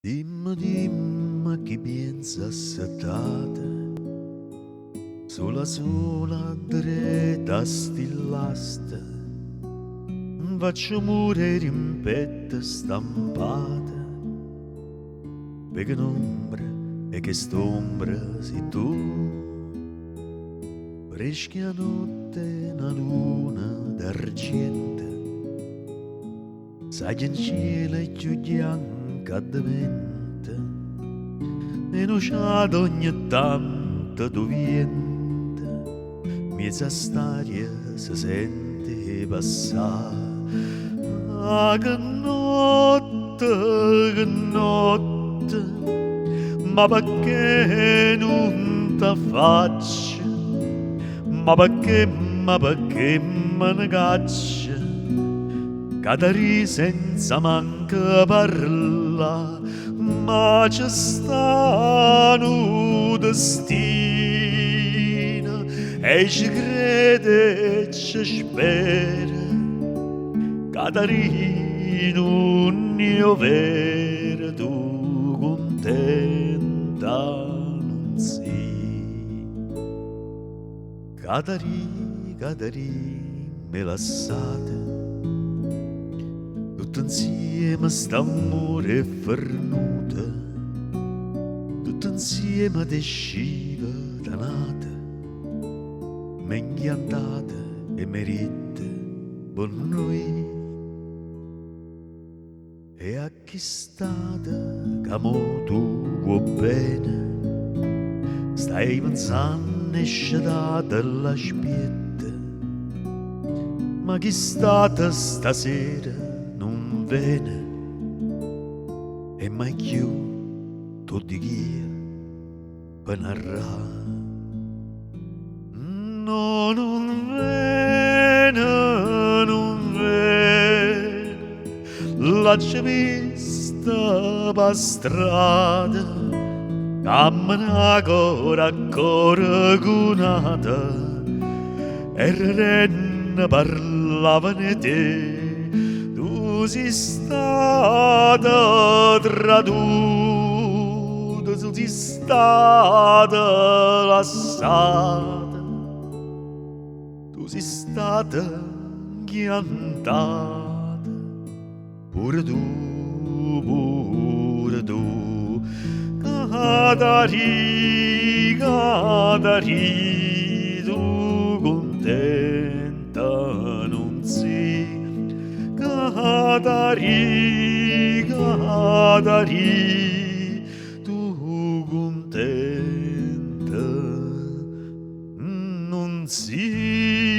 Dimmi chi pensa settate sulla sola dreta stillaste, faccio morire in petto stampate, perché un'ombra e che st'ombra sei tu, freschi a notte una luna d'argento, sai che in cielo è più bianca di mente, e non c'è ogni tanto tu viente, mezza storia si sente passare. Ah, che notte, ma perché non ti faccio? Ma perché me ne caccia? Cadere senza manca parla, ma c'è sta un destino e ci crede e ci spera. Catarino, mio vero, tu contenta non sei. Catarì, me lasciate, tutto insieme st'amore fernuto, tutto insieme desciva danate, m'inchiantate e merite per noi. E a chi state che tu vuoi bene, stai pensando e scetate la spietta, ma chi state stasera non viene, e mai più tu di chi per narrare. No, non vene, l'ha vista per strada, cammina ancora gunata, e renne parlavano di te, tu sei stata traduta, tu sei stata lasciata, tu sei stata chiantata. Pure tu, Cadari, tu contenta non sei. Cadari, tu contenta non sei.